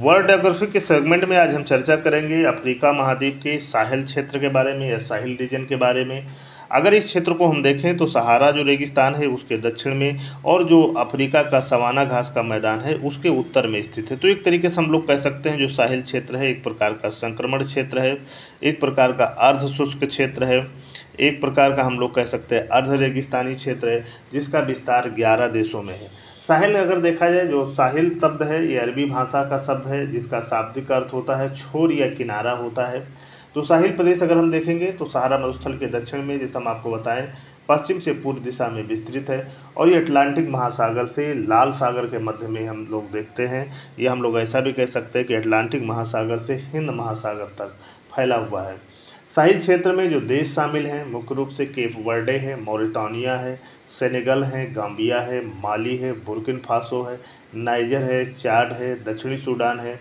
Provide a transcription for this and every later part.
World geography के segment में आज हम चर्चा करेंगे अफ्रीका महाद्वीप के साहिल क्षेत्र के बारे में या साहिल रीजन के बारे में। अगर इस क्षेत्र को हम देखें तो सहारा जो रेगिस्तान है उसके दक्षिण में और जो अफ्रीका का सवाना घास का मैदान है उसके उत्तर में स्थित है। तो एक तरीके से हम लोग कह सकते हैं जो साहिल क्षेत्र है एक प्रकार का संक्रमण क्षेत्र है, एक प्रकार का अर्ध शुष्क क्षेत्र है, एक प्रकार का हम लोग कह सकते हैं अर्ध रेगिस्तानी क्षेत्र है जिसका विस्तार 11 देशों में है। साहिल अगर देखा जाए, जो साहिल शब्द है ये अरबी भाषा का शब्द है जिसका शाब्दिक अर्थ होता है छोर या किनारा होता है। तो साहिल प्रदेश अगर हम देखेंगे तो सहारा मरुस्थल के दक्षिण में, जैसे हम आपको बताएं, पश्चिम से पूर्व दिशा में विस्तृत है और ये अटलांटिक महासागर से लाल सागर के मध्य में हम लोग देखते हैं। ये हम लोग ऐसा भी कह सकते हैं कि अटलांटिक महासागर से हिंद महासागर तक फैला हुआ है। साहिल क्षेत्र में जो देश शामिल हैं मुख्य रूप से केप वर्डे है, मॉरिटानिया है, सेनेगल है, गाम्बिया है, माली है, बुर्किना फासो है, नाइजर है, चाड है, दक्षिणी सूडान है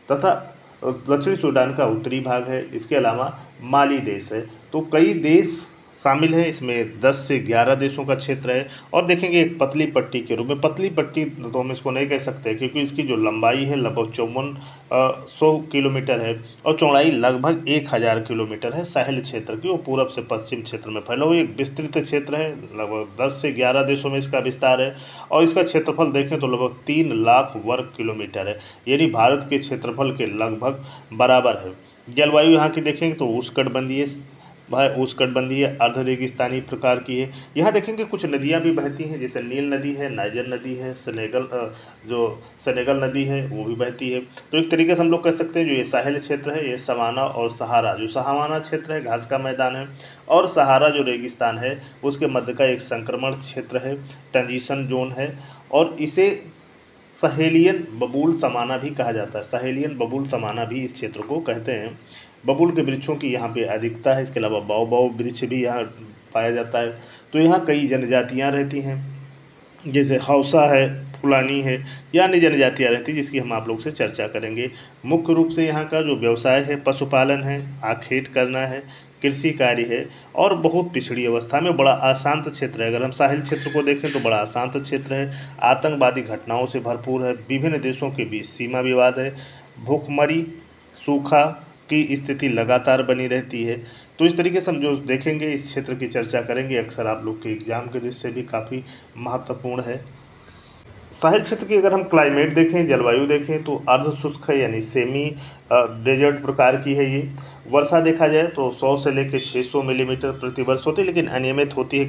तथा दक्षिणी सूडान का उत्तरी भाग है। इसके अलावा माली देश है। तो कई देश शामिल हैं इसमें, 10 से 11 देशों का क्षेत्र है। और देखेंगे एक पतली पट्टी के रूप में, पतली पट्टी तो हम इसको नहीं कह सकते क्योंकि इसकी जो लंबाई है लगभग 5400 किलोमीटर है और चौड़ाई लगभग 1000 किलोमीटर है। साहिल क्षेत्र की वो पूरब से पश्चिम क्षेत्र में फैला हुआ एक विस्तृत क्षेत्र है। लगभग 10 से 11 देशों में इसका विस्तार है और इसका क्षेत्रफल देखें तो लगभग 3 लाख वर्ग किलोमीटर है, यानी भारत के क्षेत्रफल के लगभग बराबर है। जलवायु यहाँ की देखेंगे तो उष्णकटिबंधीय उष्णकटिबंधीय अर्ध रेगिस्तानी प्रकार की है। यहाँ देखेंगे कुछ नदियाँ भी बहती हैं, जैसे नील नदी है, नाइजर नदी है, सेनेगल नदी है वो भी बहती है। तो एक तरीके से हम लोग कह सकते हैं जो ये साहिल क्षेत्र है ये सवाना और सहारा, जो सहावाना क्षेत्र है घास का मैदान है और सहारा जो रेगिस्तान है उसके मध्य का एक संक्रमण क्षेत्र है, ट्रांजिशन जोन है और इसे सहेलियन बबूल समाना भी कहा जाता है। सहेलियन बबूल समाना भी इस क्षेत्र को कहते हैं। बबूल के वृक्षों की यहाँ पे अधिकता है। इसके अलावा बाओबाओ वृक्ष भी यहाँ पाया जाता है। तो यहाँ कई जनजातियाँ रहती हैं, जैसे हौसा है, फुलानी है या अन्य जनजातियाँ रहती हैं जिसकी हम आप लोग से चर्चा करेंगे। मुख्य रूप से यहाँ का जो व्यवसाय है पशुपालन है, आखेट करना है, कृषि कार्य है और बहुत पिछड़ी अवस्था में बड़ा अशांत क्षेत्र है। अगर हम साहिल क्षेत्र को देखें तो बड़ा अशांत क्षेत्र है, आतंकवादी घटनाओं से भरपूर है, विभिन्न देशों के बीच सीमा विवाद है, भूखमरी, सूखा की स्थिति लगातार बनी रहती है। तो इस तरीके से हम जो देखेंगे इस क्षेत्र की चर्चा करेंगे, अक्सर आप लोग के एग्जाम के दृष्टि से भी काफ़ी महत्वपूर्ण है। साहिल क्षेत्र की अगर हम क्लाइमेट देखें, जलवायु देखें तो अर्ध शुष्क है, यानी सेमी डेजर्ट प्रकार की है ये। वर्षा देखा जाए तो 100 से लेकर 600 मिलीमीटर प्रति वर्ष होती है, लेकिन अनियमित होती है,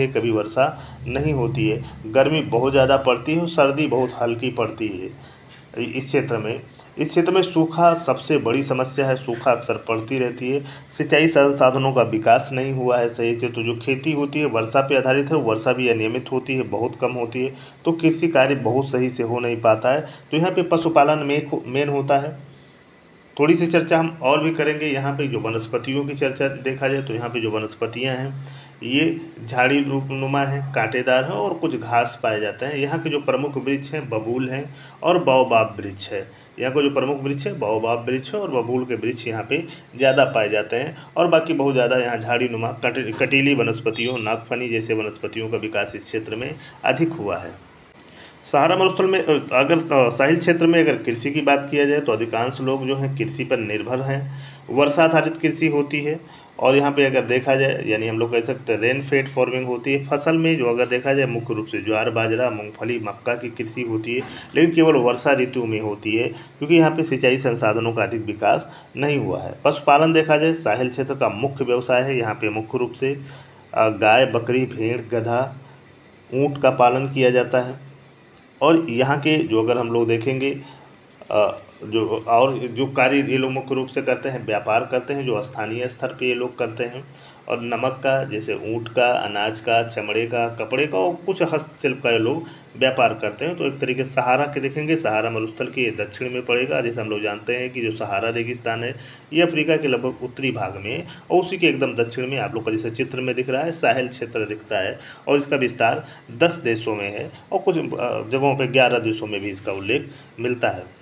कभी वर्षा नहीं होती है। गर्मी बहुत ज़्यादा पड़ती है और सर्दी बहुत हल्की पड़ती है इस क्षेत्र में सूखा सबसे बड़ी समस्या है। सूखा अक्सर पड़ती रहती है। सिंचाई संसाधनों का विकास नहीं हुआ है सही से। तो जो खेती होती है वर्षा पे आधारित है, वर्षा भी अनियमित होती है, बहुत कम होती है। तो कृषि कार्य बहुत सही से हो नहीं पाता है। तो यहाँ पे पशुपालन मेन होता है। थोड़ी सी चर्चा हम और भी करेंगे। यहाँ पे जो वनस्पतियों की चर्चा देखा जाए तो यहाँ पे जो वनस्पतियाँ हैं ये झाड़ी रूपनुमा है, कांटेदार है और कुछ घास पाए जाते हैं। यहाँ के जो प्रमुख वृक्ष हैं बबूल हैं और बाओबाब वृक्ष है। यहाँ का जो प्रमुख वृक्ष है बाओबाब वृक्ष है और बबूल के वृक्ष यहाँ पे ज़्यादा पाए जाते हैं और बाकी बहुत ज़्यादा यहाँ झाड़ीनुमा कटीली वनस्पतियों, नागफनी जैसे वनस्पतियों का विकास इस क्षेत्र में अधिक हुआ है। सहारा मरुस्थल में अगर साहिल क्षेत्र में अगर कृषि की बात किया जाए तो अधिकांश लोग जो हैं कृषि पर निर्भर हैं। वर्षा आधारित कृषि होती है और यहाँ पे अगर देखा जाए यानी हम लोग कह सकते हैं रेन फेड फार्मिंग होती है। फसल में जो अगर देखा जाए मुख्य रूप से ज्वार, बाजरा, मूंगफली, मक्का की कृषि होती है, लेकिन केवल वर्षा ऋतु में होती है क्योंकि यहाँ पे सिंचाई संसाधनों का अधिक विकास नहीं हुआ है। पशुपालन देखा जाए साहिल क्षेत्र का मुख्य व्यवसाय है। यहाँ पे मुख्य रूप से गाय, बकरी, भेड़, गधा, ऊँट का पालन किया जाता है। और यहाँ के जो अगर हम लोग देखेंगे जो कार्य ये लोग मुख्य रूप से करते हैं, व्यापार करते हैं जो स्थानीय स्तर पे ये लोग करते हैं। और नमक का, जैसे ऊँट का, अनाज का, चमड़े का, कपड़े का और कुछ हस्तशिल्प का ये लोग व्यापार करते हैं। तो एक तरीके से सहारा के देखेंगे, सहारा मरुस्थल के दक्षिण में पड़ेगा। जैसे हम लोग जानते हैं कि जो सहारा रेगिस्तान है ये अफ्रीका के लगभग उत्तरी भाग में है और उसी के एकदम दक्षिण में आप लोग का जैसे चित्र में दिख रहा है साहिल क्षेत्र दिखता है और इसका विस्तार 10 देशों में है और कुछ जगहों पर 11 देशों में भी इसका उल्लेख मिलता है।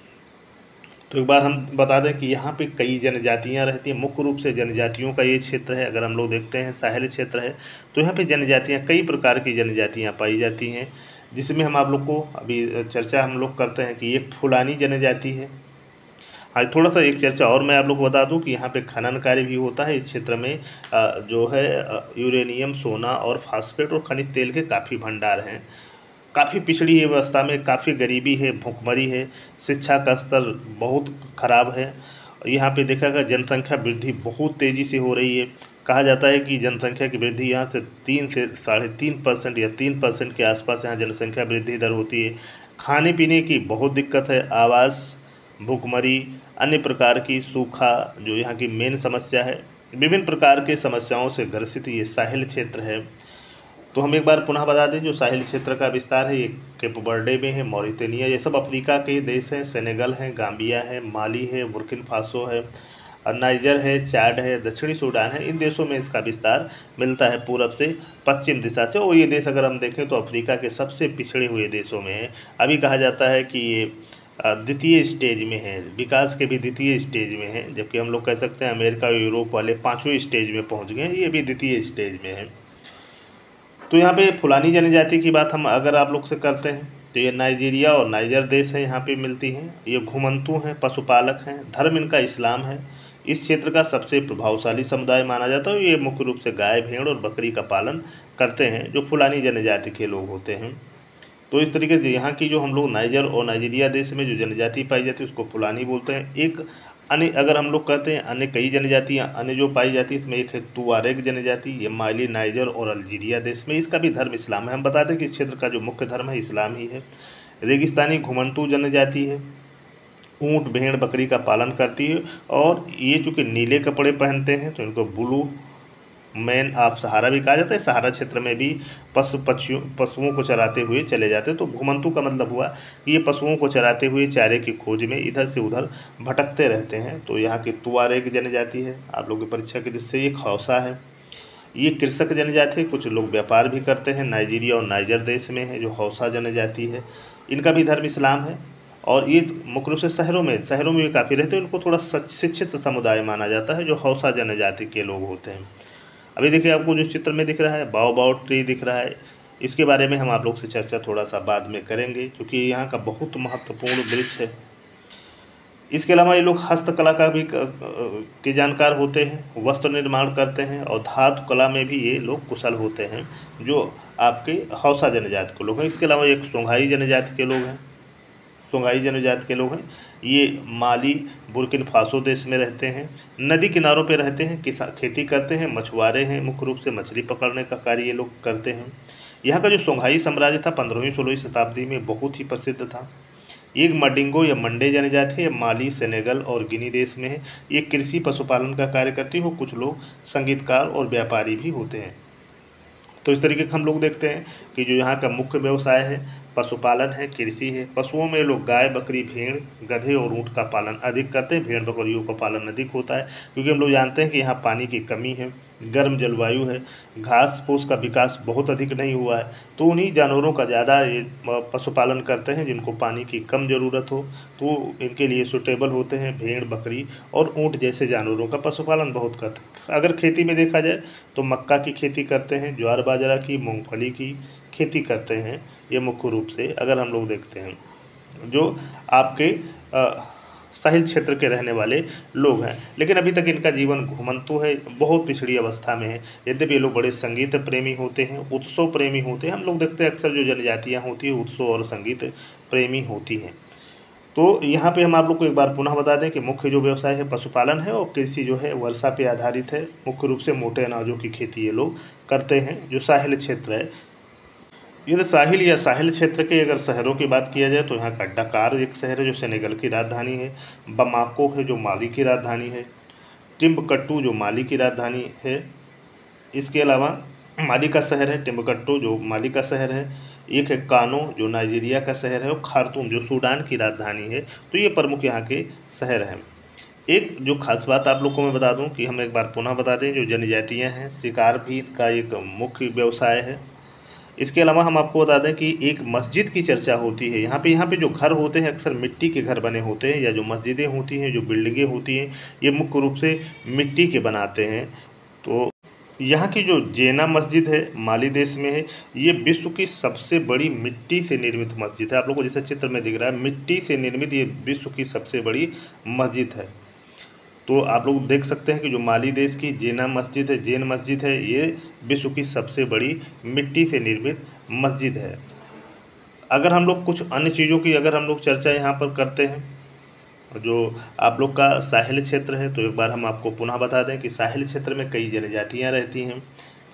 तो एक बार हम बता दें कि यहाँ पे कई जनजातियाँ रहती हैं। मुख्य रूप से जनजातियों का ये क्षेत्र है। अगर हम लोग देखते हैं साहिल क्षेत्र है तो यहाँ पे जनजातियाँ, कई प्रकार की जनजातियाँ पाई जाती हैं। जिसमें हम आप लोग को अभी चर्चा हम लोग करते हैं कि एक फुलानी जनजाति है। आज थोड़ा सा एक चर्चा और मैं आप लोग को बता दूं कि यहाँ पे खनन कार्य भी होता है। इस क्षेत्र में जो है यूरेनियम, सोना और फास्फेट और खनिज तेल के काफ़ी भंडार हैं। काफ़ी पिछड़ी अवस्था में, काफ़ी गरीबी है, भुखमरी है, शिक्षा का स्तर बहुत खराब है। यहाँ पे देखा गया जनसंख्या वृद्धि बहुत तेज़ी से हो रही है। कहा जाता है कि जनसंख्या की वृद्धि यहाँ से 3 से 3.5% या 3% के आसपास यहाँ जनसंख्या वृद्धि दर होती है। खाने पीने की बहुत दिक्कत है, आवास, भुखमरी, अन्य प्रकार की सूखा जो यहाँ की मेन समस्या है। विभिन्न प्रकार के समस्याओं से ग्रसित ये साहिल क्षेत्र है। तो हम एक बार पुनः बता दें, जो साहिल क्षेत्र का विस्तार है ये केप वर्डे में है, मॉरिटेनिया, ये सब अफ्रीका के देश हैं, सेनेगल है, गाम्बिया है, माली है, बुर्किना फासो है, और नाइजर है, चाड है, दक्षिणी सूडान है। इन देशों में इसका विस्तार मिलता है पूरब से पश्चिम दिशा से। और ये देश अगर हम देखें तो अफ्रीका के सबसे पिछड़े हुए देशों में है। अभी कहा जाता है कि ये द्वितीय स्टेज में है, विकास के भी द्वितीय स्टेज में है, जबकि हम लोग कह सकते हैं अमेरिका और यूरोप वाले 5वें स्टेज में पहुँच गए हैं, ये भी द्वितीय स्टेज में है। तो यहाँ पे फुलानी जनजाति की बात हम अगर आप लोग से करते हैं तो ये नाइजीरिया और नाइजर देश है, यहाँ पे मिलती हैं। ये घुमंतू हैं, पशुपालक हैं, धर्म इनका इस्लाम है। इस क्षेत्र का सबसे प्रभावशाली समुदाय माना जाता है। ये मुख्य रूप से गाय, भेड़ और बकरी का पालन करते हैं, जो फुलानी जनजाति के लोग होते हैं। तो इस तरीके से यहाँ की जो हम लोग नाइजर और नाइजीरिया देश में जो जनजाति पाई जाती है उसको फुलानी बोलते हैं। एक अन्य अगर हम लोग कहते हैं अन्य कई जनजातियाँ अन्य जो पाई जाती है, इसमें एक है तुआरेग जनजाति, ये माली, नाइजर और अल्जीरिया देश में। इसका भी धर्म इस्लाम है। हम बता दें कि इस क्षेत्र का जो मुख्य धर्म है इस्लाम ही है। रेगिस्तानी घुमंतू जनजाति है, ऊँट, भेड़, बकरी का पालन करती है। और ये चूँकि नीले कपड़े पहनते हैं तो इनको ब्लू मैन ऑफ सहारा भी कहा जाता है। सहारा क्षेत्र में भी पशुओं को चराते हुए चले जाते हैं। तो घुमंतू का मतलब हुआ कि ये पशुओं को चराते हुए चारे की खोज में इधर से उधर भटकते रहते हैं। तो यहाँ की तुआरेग जनजाति है। आप लोगों की परीक्षा की दृष्टि से ये खौसा है। ये कृषक जनजाति है, कुछ लोग व्यापार भी करते हैं। नाइजीरिया और नाइजर देश में है जो हौसा जनजाति है। इनका भी धर्म इस्लाम है। और ये मुख्य रूप से शहरों में भी काफ़ी रहते हैं। इनको थोड़ा शिक्षित समुदाय माना जाता है, जो हौसा जनजाति के लोग होते हैं। अभी देखिए आपको जो चित्र में दिख रहा है बाओबाओ ट्री दिख रहा है, इसके बारे में हम आप लोग से चर्चा थोड़ा सा बाद में करेंगे, क्योंकि यहाँ का बहुत महत्वपूर्ण वृक्ष है। इसके अलावा ये लोग हस्तकला का भी के जानकार होते हैं, वस्त्र निर्माण करते हैं और धातु कला में भी ये लोग कुशल होते हैं, जो आपके हौसा जनजाति के लोग हैं। इसके अलावा एक सोंघाई जनजाति के लोग हैं। सोंघाई जनजाति के लोग हैं, ये माली, बुर्किना फासो देश में रहते हैं। नदी किनारों पे रहते हैं, खेती करते हैं, मछुआरे हैं, मुख्य रूप से मछली पकड़ने का कार्य ये लोग करते हैं। यहाँ का जो सोंघाई साम्राज्य था 15वीं-16वीं शताब्दी में बहुत ही प्रसिद्ध था। एक मडिंगो या मंडे जनजाति है, माली, सेनेगल और गिनी देश में है। ये कृषि पशुपालन का कार्य करती हो। कुछ लोग संगीतकार और व्यापारी भी होते हैं। तो इस तरीके का हम लोग देखते हैं कि जो यहाँ का मुख्य व्यवसाय है पशुपालन है, कृषि है। पशुओं में लोग गाय, बकरी, भेड़, गधे और ऊँट का पालन अधिक करते हैं। भेड़ बकरियों का पालन अधिक होता है, क्योंकि हम लोग जानते हैं कि यहाँ पानी की कमी है, गर्म जलवायु है, घास फूस का विकास बहुत अधिक नहीं हुआ है। तो उन्हीं जानवरों का ज़्यादा ये पशुपालन करते हैं जिनको पानी की कम ज़रूरत हो, तो इनके लिए सुटेबल होते हैं। भेड़, बकरी और ऊँट जैसे जानवरों का पशुपालन बहुत करते हैं। अगर खेती में देखा जाए तो मक्का की खेती करते हैं, ज्वार बाजरा की, मूंगफली की खेती करते हैं। ये मुख्य रूप से अगर हम लोग देखते हैं जो आपके साहिल क्षेत्र के रहने वाले लोग हैं। लेकिन अभी तक इनका जीवन घुमंतु है, बहुत पिछड़ी अवस्था में है। यद्यपि ये लोग बड़े संगीत प्रेमी होते हैं, उत्सव प्रेमी होते हैं। हम लोग देखते हैं अक्सर जो जनजातियाँ होती हैं उत्सव और संगीत प्रेमी होती हैं। तो यहाँ पे हम आप लोग को एक बार पुनः बता दें कि मुख्य जो व्यवसाय है पशुपालन है और कृषि जो है वर्षा पे आधारित है। मुख्य रूप से मोटे अनाजों की खेती ये लोग करते हैं। जो साहिल क्षेत्र है, यदि साहिल या साहिल क्षेत्र के अगर शहरों की बात किया जाए तो यहाँ का डकार एक शहर है जो सेनेगल की राजधानी है। बमाको है जो माली की राजधानी है। टिम्बकट्टू जो माली की राजधानी है। इसके अलावा माली का शहर है टिम्बकट्टू जो माली का शहर है। एक है कानो जो नाइजीरिया का शहर है और खार्तूम जो सूडान की राजधानी है। तो ये प्रमुख यहाँ के शहर हैं। एक जो खास बात आप लोग को मैं बता दूं कि हम एक बार पुनः बता दें, जो जनजातियाँ हैं शिकार भी का एक मुख्य व्यवसाय है। इसके अलावा हम आपको बता दें कि एक मस्जिद की चर्चा होती है। यहाँ पे जो घर होते हैं अक्सर मिट्टी के घर बने होते हैं, या जो मस्जिदें होती हैं, जो बिल्डिंगें होती हैं, ये मुख्य रूप से मिट्टी के बनाते हैं। तो यहाँ की जो जेना मस्जिद है माली देश में है, ये विश्व की सबसे बड़ी मिट्टी से निर्मित मस्जिद है। आप लोगों को जैसे चित्र में दिख रहा है, मिट्टी से निर्मित ये विश्व की सबसे बड़ी मस्जिद है। तो आप लोग देख सकते हैं कि जो माली देश की जेना मस्जिद है, जैन मस्जिद है, ये विश्व की सबसे बड़ी मिट्टी से निर्मित मस्जिद है। अगर हम लोग कुछ अन्य चीज़ों की अगर हम लोग चर्चा यहाँ पर करते हैं, जो आप लोग का साहिल क्षेत्र है, तो एक बार हम आपको पुनः बता दें कि साहिल क्षेत्र में कई जनजातियाँ रहती हैं,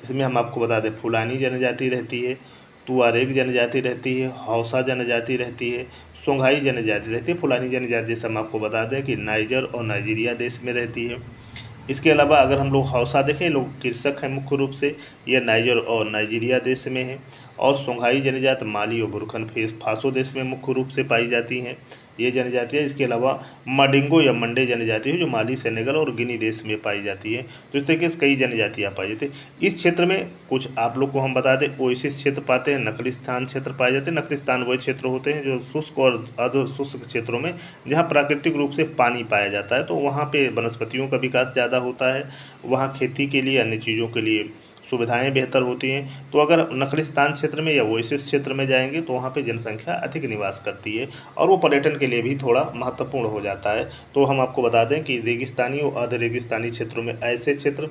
जिसमें हम आपको बता दें फुलानी जनजाति रहती है, तुआरेग जनजाति रहती है, हौसा जनजाति रहती है, सोंघाई जनजाति रहती है। फुलानी जनजाति जैसे हम आपको बता दें कि नाइजर और नाइजीरिया देश में रहती है। इसके अलावा अगर हम लोग हौसा देखें, लोग कृषक हैं मुख्य रूप से, यह नाइजर और नाइजीरिया देश में है। और सोंघाई जनजाति माली और बुरकन फासो देश में मुख्य रूप से पाई जाती हैं ये जनजातियाँ। इसके अलावा माडिंगो या मंडे जनजाति है जो माली, सेनेगल और गिनी देश में पाई जाती है। तो इस तरीके से कई जनजातियाँ पाई जाती हैं। इस क्षेत्र में कुछ आप लोग को हम बता दें ओएसिस क्षेत्र पाते हैं, नकलिस्तान क्षेत्र पाए जाते हैं। नकलिस्तान वही क्षेत्र होते हैं जो शुष्क और अर्ध शुष्क क्षेत्रों में जहाँ प्राकृतिक रूप से पानी पाया जाता है, तो वहाँ पे वनस्पतियों का विकास ज़्यादा होता है, वहाँ खेती के लिए अन्य चीज़ों के लिए सुविधाएं बेहतर होती हैं। तो अगर नखलिस्तान क्षेत्र में या ओएसिस क्षेत्र में जाएंगे तो वहाँ पे जनसंख्या अधिक निवास करती है और वो पर्यटन के लिए भी थोड़ा महत्वपूर्ण हो जाता है। तो हम आपको बता दें कि रेगिस्तानी और अर्ध रेगिस्तानी क्षेत्रों में ऐसे क्षेत्र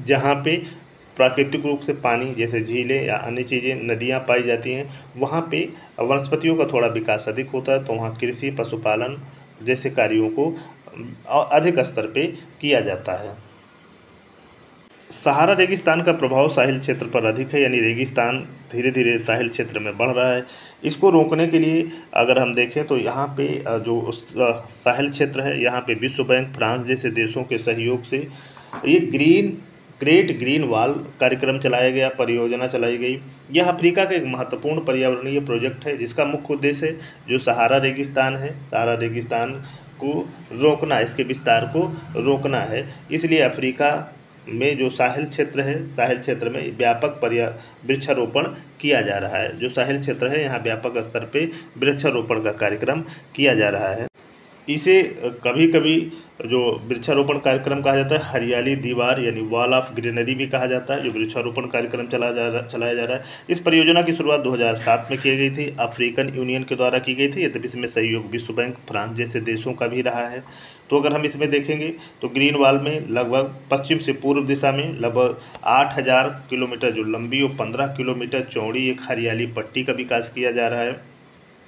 जहाँ पे प्राकृतिक रूप से पानी जैसे झीलें या अन्य चीज़ें नदियाँ पाई जाती हैं, वहाँ पे वनस्पतियों का थोड़ा विकास अधिक होता है। तो वहाँ कृषि, पशुपालन जैसे कार्यों को अधिक स्तर पे किया जाता है। सहारा रेगिस्तान का प्रभाव साहिल क्षेत्र पर अधिक है, यानी रेगिस्तान धीरे धीरे साहिल क्षेत्र में बढ़ रहा है। इसको रोकने के लिए अगर हम देखें तो यहाँ पे जो साहिल क्षेत्र है, यहाँ पे विश्व बैंक, फ्रांस जैसे देशों के सहयोग से ये ग्रेट ग्रीन वॉल कार्यक्रम चलाया गया, परियोजना चलाई गई। यह अफ्रीका का एक महत्वपूर्ण पर्यावरणीय प्रोजेक्ट है जिसका मुख्य उद्देश्य है जो सहारा रेगिस्तान है, सहारा रेगिस्तान को रोकना, इसके विस्तार को रोकना है। इसलिए अफ्रीका में जो साहिल क्षेत्र है, साहिल क्षेत्र में व्यापक वृक्षारोपण किया जा रहा है। जो साहिल क्षेत्र है यहाँ व्यापक स्तर पे वृक्षारोपण का कार्यक्रम किया जा रहा है। इसे कभी कभी जो वृक्षारोपण कार्यक्रम कहा जाता है, हरियाली दीवार यानी वॉल ऑफ ग्रीनरी भी कहा जाता है, जो वृक्षारोपण कार्यक्रम चलाया जा रहा है। इस परियोजना की शुरुआत 2007 में की गई थी, अफ्रीकन यूनियन के द्वारा की गई थी। यद्यपि इसमें सहयोग विश्व बैंक, फ्रांस जैसे देशों का भी रहा है। तो अगर हम इसमें देखेंगे तो ग्रीन वॉल में लगभग पश्चिम से पूर्व दिशा में लगभग 8000 किलोमीटर जो लंबी और 15 किलोमीटर चौड़ी एक हरियाली पट्टी का विकास किया जा रहा है।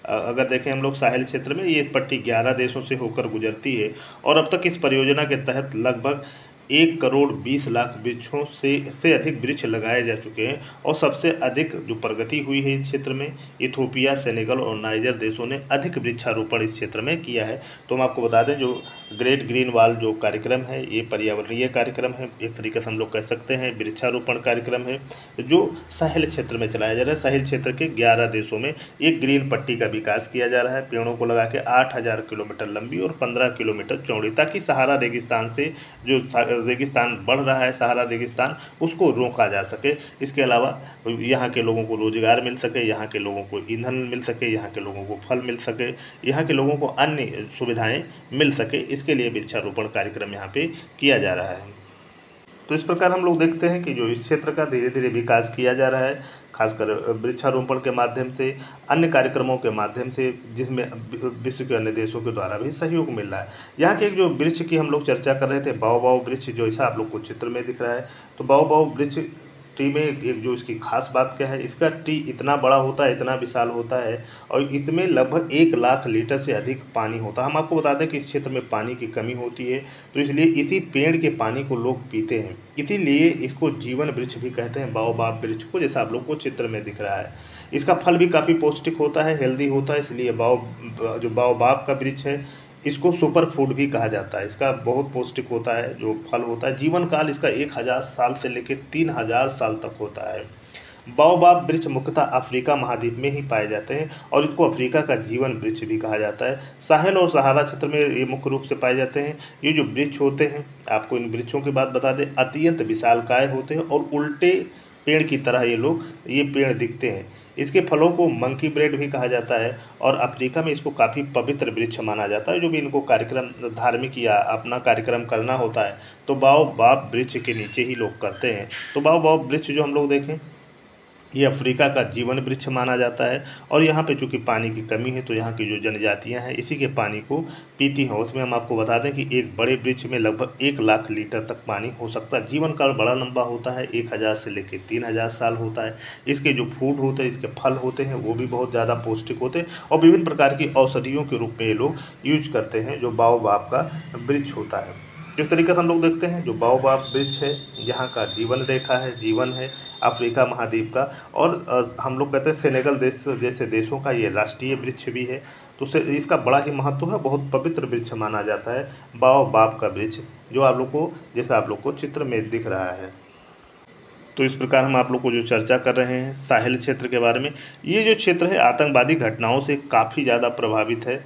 अगर देखें हम लोग साहिल क्षेत्र में, ये पट्टी 11 देशों से होकर गुजरती है और अब तक इस परियोजना के तहत लगभग 1,20,00,000 वृक्षों से अधिक वृक्ष लगाए जा चुके हैं। और सबसे अधिक जो प्रगति हुई है इस क्षेत्र में, इथोपिया, सेनेगल और नाइजर देशों ने अधिक वृक्षारोपण इस क्षेत्र में किया है। तो हम आपको बता दें जो ग्रेट ग्रीन वॉल जो कार्यक्रम है ये पर्यावरणीय कार्यक्रम है, एक तरीके से हम लोग कह सकते हैं वृक्षारोपण कार्यक्रम है जो साहिल क्षेत्र में चलाया जा रहा है। साहिल क्षेत्र के 11 देशों में एक ग्रीन पट्टी का विकास किया जा रहा है, पेड़ों को लगा के 8000 किलोमीटर लंबी और 15 किलोमीटर चौड़ी, ताकि सहारा रेगिस्तान से जो रेगिस्तान बढ़ रहा है, सहारा रेगिस्तान, उसको रोका जा सके। इसके अलावा यहाँ के लोगों को रोजगार मिल सके, यहाँ के लोगों को ईंधन मिल सके, यहाँ के लोगों को फल मिल सके, यहाँ के लोगों को अन्य सुविधाएं मिल सके, इसके लिए वृक्षारोपण कार्यक्रम यहाँ पे किया जा रहा है। तो इस प्रकार हम लोग देखते हैं कि जो इस क्षेत्र का धीरे धीरे विकास किया जा रहा है, खासकर वृक्षारोपण के माध्यम से, अन्य कार्यक्रमों के माध्यम से, जिसमें विश्व के अन्य देशों के द्वारा भी सहयोग मिल रहा है। यहाँ के एक जो वृक्ष की हम लोग चर्चा कर रहे थे, बाओबाओ वृक्ष, जो ऐसा आप लोग को चित्र में दिख रहा है, तो बाओबाओ वृक्ष ट्री में एक जो इसकी खास बात क्या है, इसका ट्री इतना बड़ा होता है, इतना विशाल होता है और इसमें लगभग 1,00,000 लीटर से अधिक पानी होता है। हम आपको बता दें कि इस क्षेत्र में पानी की कमी होती है, तो इसलिए इसी पेड़ के पानी को लोग पीते हैं, इसीलिए इसको जीवन वृक्ष भी कहते हैं, बाओबाब वृक्ष को, जैसा आप लोग को चित्र में दिख रहा है। इसका फल भी काफ़ी पौष्टिक होता है, हेल्दी होता है, इसलिए जो बाओबाब का वृक्ष है इसको सुपर फूड भी कहा जाता है। इसका बहुत पौष्टिक होता है जो फल होता है, जीवन काल इसका 1000 साल से लेकर 3000 साल तक होता है। बाओबाब वृक्ष मुख्यतः अफ्रीका महाद्वीप में ही पाए जाते हैं और इसको अफ्रीका का जीवन वृक्ष भी कहा जाता है। साहिल और सहारा क्षेत्र में ये मुख्य रूप से पाए जाते हैं। ये जो वृक्ष होते हैं, आपको इन वृक्षों की बात बता दें, अत्यंत विशालकाय होते हैं और उल्टे पेड़ की तरह ये पेड़ दिखते हैं। इसके फलों को मंकी ब्रेड भी कहा जाता है और अफ्रीका में इसको काफ़ी पवित्र वृक्ष माना जाता है। जो भी इनको कार्यक्रम धार्मिक या अपना कार्यक्रम करना होता है तो बाओबाब वृक्ष के नीचे ही लोग करते हैं। तो बाओबाब वृक्ष जो हम लोग देखें, ये अफ्रीका का जीवन वृक्ष माना जाता है और यहाँ पे चूँकि पानी की कमी है तो यहाँ की जो जनजातियाँ हैं इसी के पानी को पीती हैं। उसमें हम आपको बता दें कि एक बड़े वृक्ष में लगभग 1 लाख लीटर तक पानी हो सकता है। जीवन काल बड़ा लंबा होता है, 1000 से लेकर 3000 साल होता है। इसके जो फूड होते हैं, इसके फल होते हैं, वो भी बहुत ज़्यादा पौष्टिक होते हैं और विभिन्न प्रकार की औषधियों के रूप में ये लोग यूज करते हैं, जो बाओबाब का वृक्ष होता है। जिस तरीके से हम लोग देखते हैं जो बाओबाब वृक्ष है, यहाँ का जीवन रेखा है, जीवन है अफ्रीका महाद्वीप का और हम लोग कहते हैं सेनेगल देश जैसे देशों का ये राष्ट्रीय वृक्ष भी है। तो इसका बड़ा ही महत्व है, बहुत पवित्र वृक्ष माना जाता है बाओबाब का वृक्ष, जो आप लोग को जैसा आप लोग को चित्र में दिख रहा है। तो इस प्रकार हम आप लोग को जो चर्चा कर रहे हैं साहेल क्षेत्र के बारे में, ये जो क्षेत्र है आतंकवादी घटनाओं से काफ़ी ज़्यादा प्रभावित है।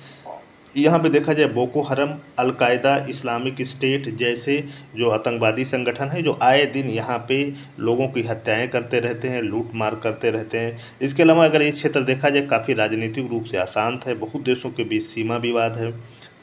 यहाँ पे देखा जाए बोको हरम, अलकायदा, इस्लामिक स्टेट जैसे जो आतंकवादी संगठन है जो आए दिन यहाँ पे लोगों की हत्याएं करते रहते हैं, लूट मार करते रहते हैं। इसके अलावा अगर ये क्षेत्र देखा जाए काफ़ी राजनीतिक रूप से अशांत है, बहुत देशों के बीच सीमा विवाद है,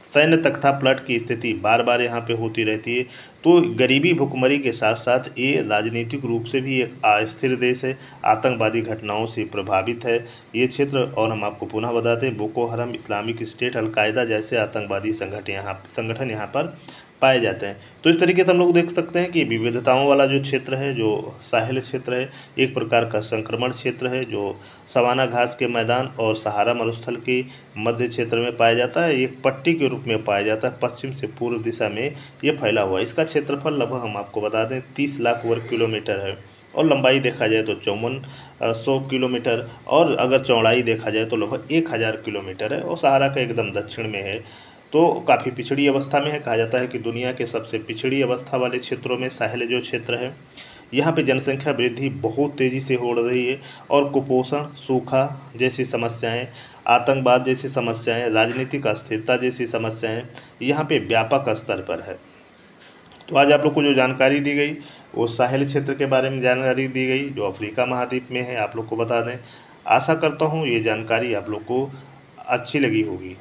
सैन्य तख्तापलट की स्थिति बार बार यहाँ पे होती रहती है। तो गरीबी भुखमरी के साथ साथ ये राजनीतिक रूप से भी एक अस्थिर देश है, आतंकवादी घटनाओं से प्रभावित है ये क्षेत्र। और हम आपको पुनः बताते हैं बोको हरम, इस्लामिक स्टेट, अलकायदा जैसे आतंकवादी संगठन यहाँ पर पाए जाते हैं। तो इस तरीके से हम लोग देख सकते हैं कि विविधताओं वाला जो क्षेत्र है, जो साहेल क्षेत्र है, एक प्रकार का संक्रमण क्षेत्र है जो सवाना घास के मैदान और सहारा मरुस्थल के मध्य क्षेत्र में पाया जाता है। एक पट्टी के रूप में पाया जाता है, पश्चिम से पूर्व दिशा में ये फैला हुआ है। इसका क्षेत्रफल लगभग हम आपको बता दें 30 लाख वर्ग किलोमीटर है और लंबाई देखा जाए तो 5400 किलोमीटर और अगर चौड़ाई देखा जाए तो लगभग 1000 किलोमीटर है और सहारा का एकदम दक्षिण में है। तो काफ़ी पिछड़ी अवस्था में है। कहा जाता है कि दुनिया के सबसे पिछड़ी अवस्था वाले क्षेत्रों में साहेल जो क्षेत्र है, यहाँ पे जनसंख्या वृद्धि बहुत तेज़ी से हो रही है और कुपोषण, सूखा जैसी समस्याएं, आतंकवाद जैसी समस्याएं, राजनीतिक अस्थिरता जैसी समस्याएं यहाँ पे व्यापक स्तर पर है। तो आज आप लोग को जो जानकारी दी गई वो साहेल क्षेत्र के बारे में जानकारी दी गई जो अफ्रीका महाद्वीप में है, आप लोग को बता दें। आशा करता हूँ ये जानकारी आप लोग को अच्छी लगी होगी।